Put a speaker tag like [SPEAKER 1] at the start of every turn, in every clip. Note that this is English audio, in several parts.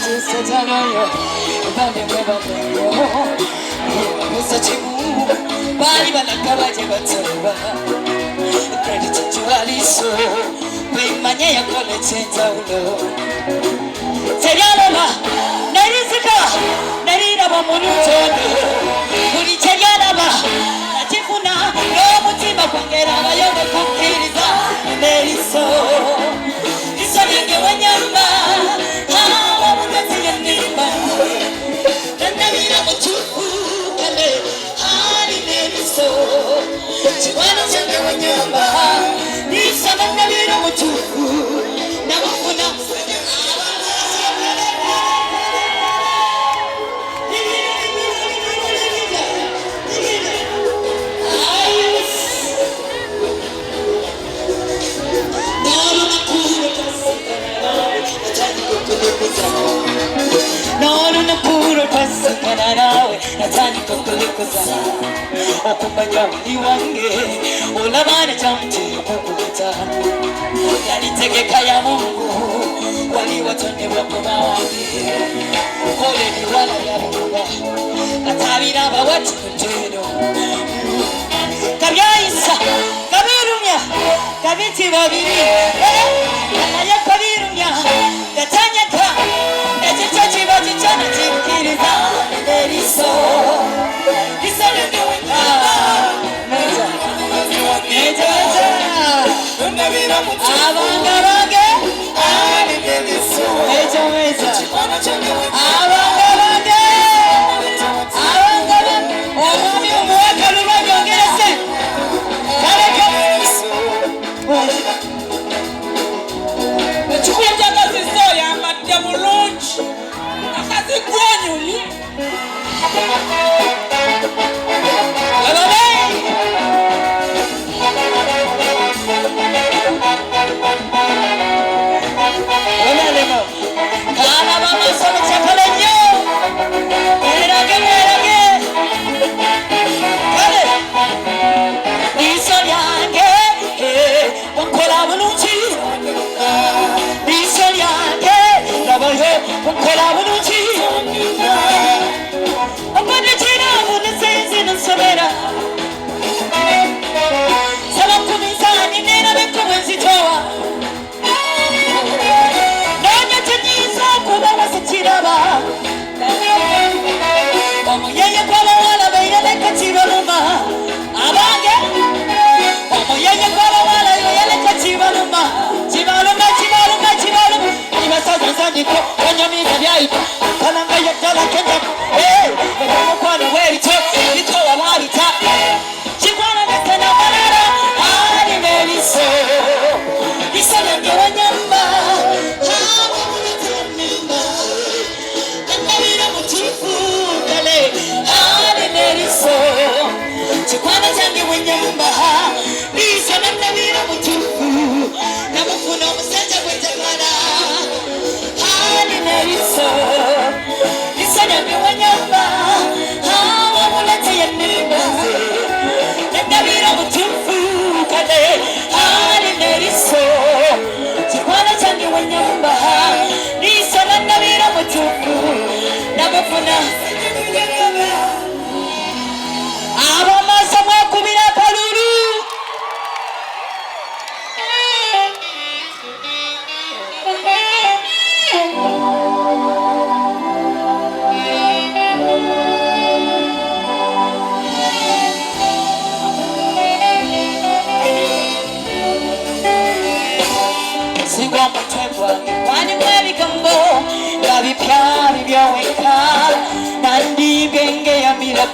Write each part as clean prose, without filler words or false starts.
[SPEAKER 1] Satanayo, Bande Webayo, Musachimu, Bali Banakabaja Bataba, credit to Aliso, Pay Mania College Taulo, Serialama, Narisika, Narina Monuto, Purichayama, Natifuna, no Mutima Pangera, Yoga Kukiriza, Meriso, Isabella Wanyama. Natani kukulikuza okumanya uliwange olabana chamti kukulita yalitegeka ya Mungu wali watonde wakoba wange kole ni wala ya Mungu katabira bawati kuteno kabyaisa kabirumya kabiti babiri naye kabirumya gatanyaka ekichachi bachichana chikiriza Eriso, Eriso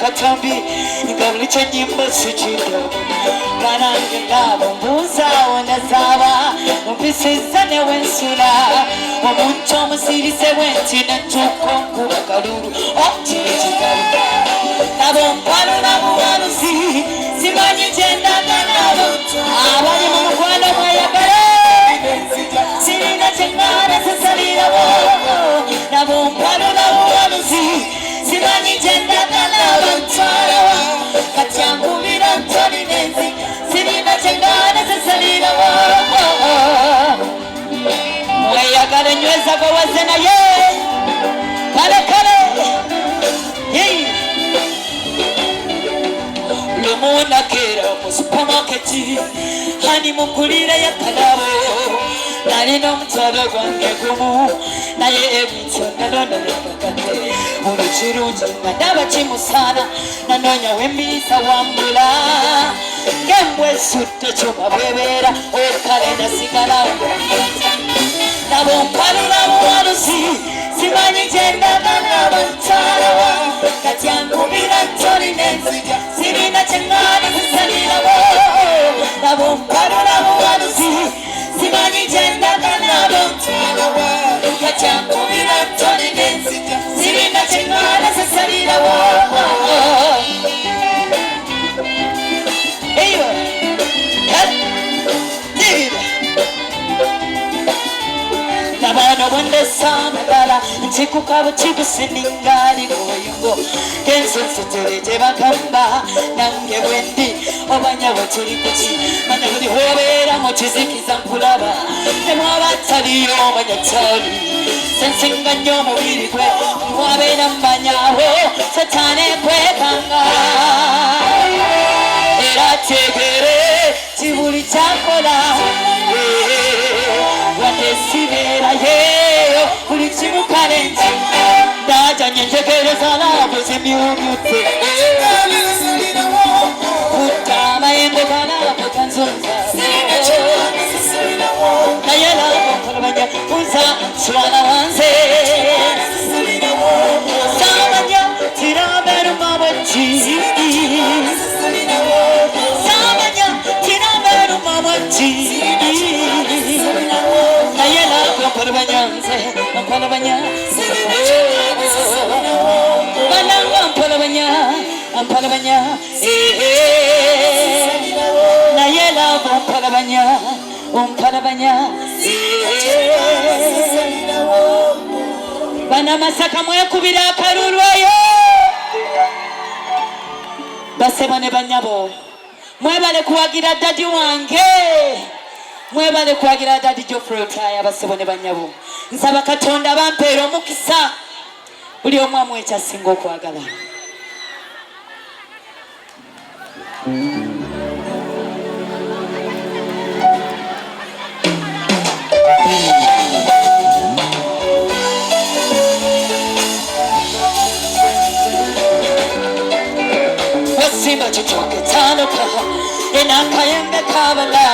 [SPEAKER 1] Katambi ngabulicha nyimbo sichito kanange ngabo mbuza onazawa mpisizane wensula omuntu omusirise wentina ntukonku bakalulu okitikigaluka nabo mpalo nabuwanuzi simanyi gyendaga nabo abali mu mukwano mweyagala sirina kyengana sesalirawo nabo mpalo nabuwanuzi simanyi gyendaga Katianguvira Tony Nenzi, Sirina Chengana Salina. Wayagara Nyweza Gawazena ye walusi hani mukulira ya kalabo nalina omutwalo gwange gumu naye ebityo nalonalekakate buli kirungi nga ndaba kimusaana nanoonya wembiyisa wambula ngembwe esudde kyuma bwebeera okale nasigala nabo mpalula muwalusi simanyi gyendaga n'abakyalawa kati ankubira ntoli n'enzija sirina kyeŋŋaani kusalirawo nabo mpalula muwalusi simanyi gyendaga n'abakyalawa kati ankubira ntoli n'enzija sirina kyeŋŋaani kusalirawo eyo nabano bondesana dala ntikukabo kikusiningali muyungo kensensitere tebagamba nange bwendi obanya bwe tuli kuki manya buli hobeera mu kizikiza nkulaba nemwaba taliyo omanya tali sensinga nnyo omubiri gwe mwabeera mmanyawo satana ekwekanga era tegere kibuli kyakola wadesibeera yeyo buli kimu kalenji ndajanye ntegereza labo zimyumyute kutta amayengo galabo ganzonza naye labo nkolobanya unza nswana wanze samanya tiraberuma bweki samanya tiraberuma bweki Ampalabanya, Ampalabanya, Nayela, Ampalabanya, Ampalabanya, Banamasaka mwekubira akarulwayo basebane banyabo mwebale kuwagira dadi wange mwebale kuwagira dadi Geoffrey Otaya basebane banyabo nsaba Katonda bampeera omukisa buli omu amu ekyasinga okwagala wasimba kitoke tanuka enakayembe kabala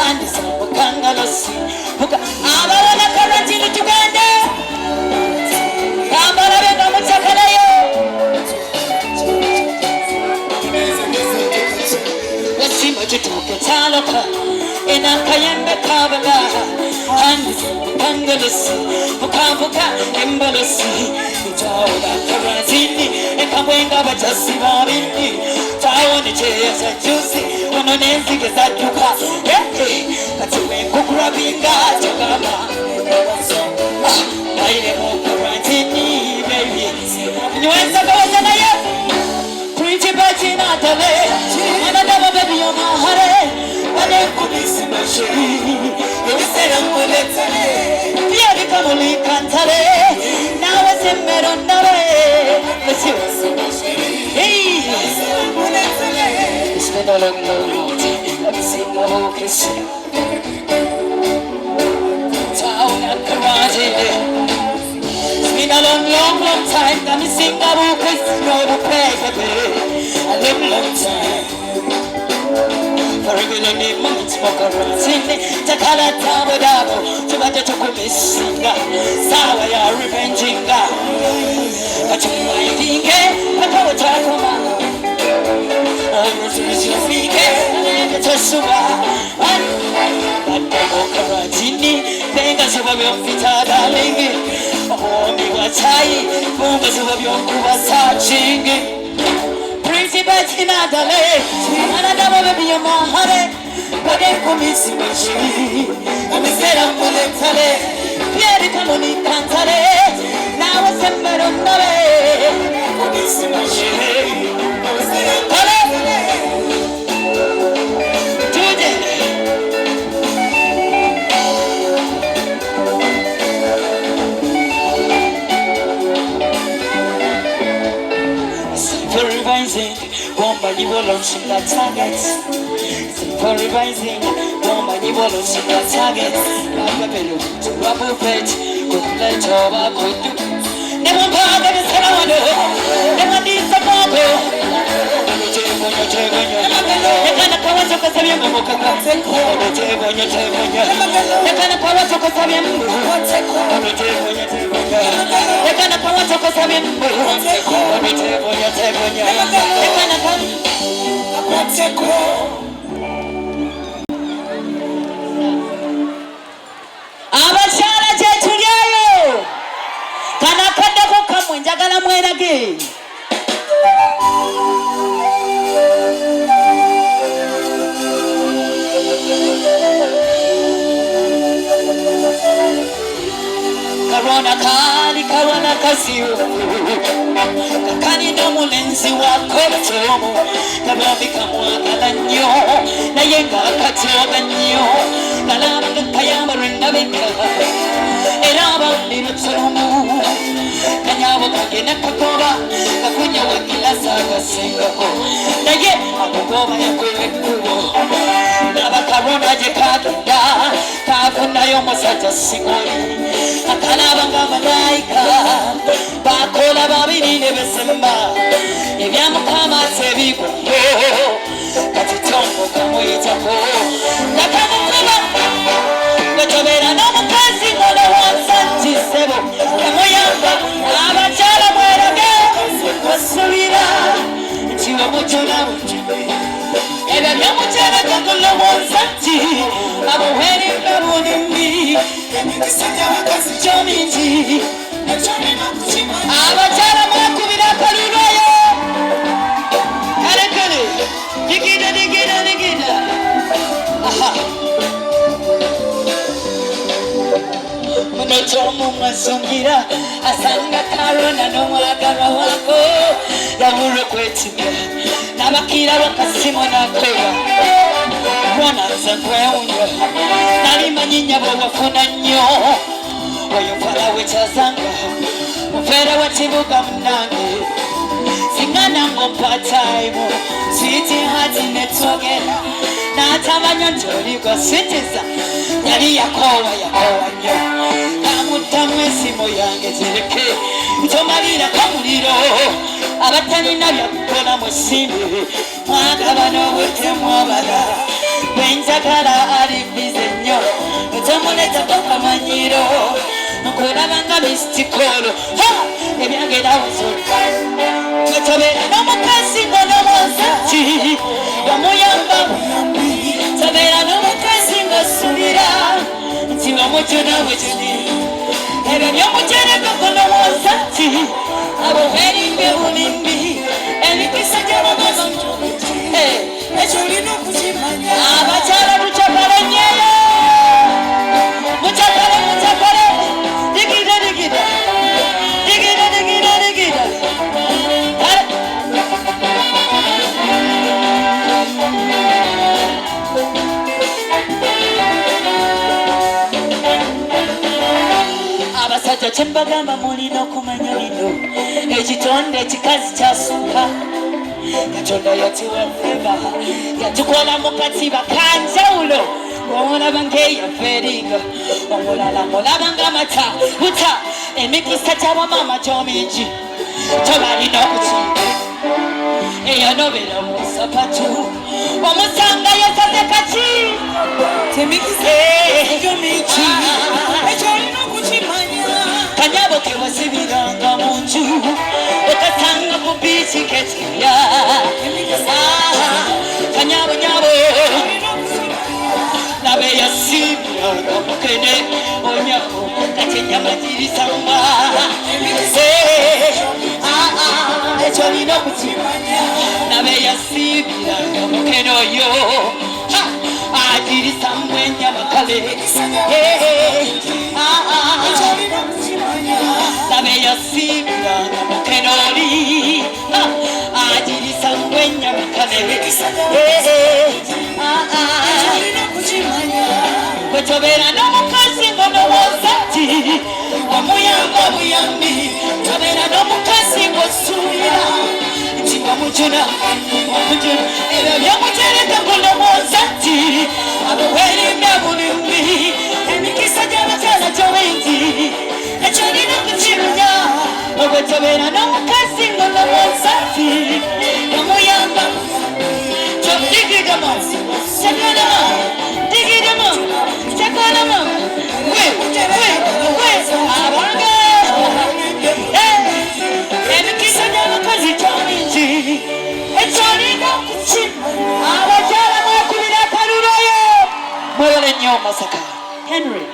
[SPEAKER 1] andisa mukangalosi muka abawala karantini tugende kambala benga mutakalayo wasimba kitoke tanuka enakayembe kabala andisa mukangalosi mukambuka embalosi itaola karantini ekamwenga bachasi babindi taone chesa juicy ono nenzige zatuka kati wenkukurabinga chagama baile mokurantini baby nyweza kawaza naye principal china tale anadaba baby yomahare wane kumisi mashiri yomisera mweletale pia nikamuli kantale nawe semmero nawe mesiwasi mashiri it's been a long, long time. Let me sing a whole kiss. Town and Karaji. It's been a long, long, long time. Let me sing a whole kiss. No, the play, baby. A long, long time. For a good name, man, smoke around. Sing Takala Tabo Dabo. Chubata Chukumisinga. Sawa ya revenginga. Kachumai Dinge. Papa Chakoma. Karatini, Vengas of your fita darling, Omi Watai, Bungas of your Kuwasaching, Pretty Batina Dale, another baby of my heart, but then come missing me. I'm a set of Moletale, Pierre Camoni Cantale, now a sember on the way, come missing me. bomba revolution that targets for rising bomba revolution that targets babelo rubber pet with let over good never bother the salad never need the bubble Nekana kawa toka sabia mboka kateko Onotegonyo tegonyo Nekana kawa toka sabia mboka Onotegonyo tegonyo Nekana kawa toka sabia mboka Onotegonyo tegonyo Nekana kawa kateko Abashara chetuliayo Kana kanda kukamwe njagala mwerage Karona kali karona kasiyo Kakani no mulenzi wako tomo Kabambika mwakala nyo Na yenga katoga nyo Kalama kayama rinda bika Eraba lino tomo Kanyawo kagena kakoba Kakunya wakila saga singako Na ye akukoba ya kwewe kubo Naba karona jekagenda Kafuna yomo saja singoli Akalabanga malaika Bakola babiri nebesemba Ebyamukama sebiko Katitongo kamuyitako Nakamukuba Gotobera n'omukazi ngono wansanti sebo Kamuyamba abachala mwerage Wasubira Nchiwa mujuna mujube Ebe byamuchera kakulo wansanti Abuheri kabunimbi Emikisanya wakazi chomiji Abachala mwakubira kalunayo Alekale Digida digida digida Aha Munotomu mwasongira Asanga karona no mwagara wako Yaburo kwetimya Nabakira wakasimo nakoba Mwananza kweunyo Nalima nyinyabo wafuna nyo Wayofala wechazanga Mufera watibuga mnange Singana mpataimu Switi hati netogera Na atamanya njori kwa switiza Nyali yakowa nyo Kamutamwe simo yange zireke Utomalira kamuliro Abatani nabya kukola musimi Mwagabano wote mwabala Benjakala alibize nyo Utomuleta kwa manyiro Nkulabanga mistikolo Ebyangera uzulika Tobera n'omukasi ngono mwansanti Wamuyamba muyambi Tobera n'omukasi ngosubira Nti wamujuna wejuni Ebyo by'omujereka ngono mwansanti Abuheri mbebunimbi Emikisa gy'abagozi Ekyo olina okukimanya Abakyala bukyakale nyeyo Bukyakale Digida digida Digida digida digida Abasajja kyembagamba mulina okumanya bino Ekitonde kikazi kyasooka Katonda yatuwafeba Yatukola mu katiba kanjawulo Omulaba ng'eyaferinga Omulala mulaba ng'amata Buta emikisa gy'abamama gyomingi Tobalina okukinga Eyanobera mu sapatu Omusanga yasaze kaki Temikisa gyomingi Ekyo olina okukimanya Kanyabo ke wasibiranga mu nju Okasanga ku biiki kekiya Kanyabo nyabo Nabe yasibiranga mukene Onyako kati nyama jirisamba Ekyo olina okukimanya Nabe yasibiranga mukene oyo Ajirisamba enyama kale Nabe yasibiranga mukene oli Ajirisamba enyama kale Wetobera n'omukazi ngono wonsati Wamuyamba buyambi Tobera n'omukazi ng'osuubira Nti okujuna okujuna ebyo byomutereka kulomooza nti abuwerimya bulumbi emikisa gy'abakyala gyobenti ekyolina kukimanya obwetobeera n'omukazi ng'olomooza nti omuyamba digidama sakalama digidama sakalama abanga emikisa gy'abakazi gyomingi ekyolina kukimanya abakyala mwekubira akaluloyo mwewale nnyo Masaka Henry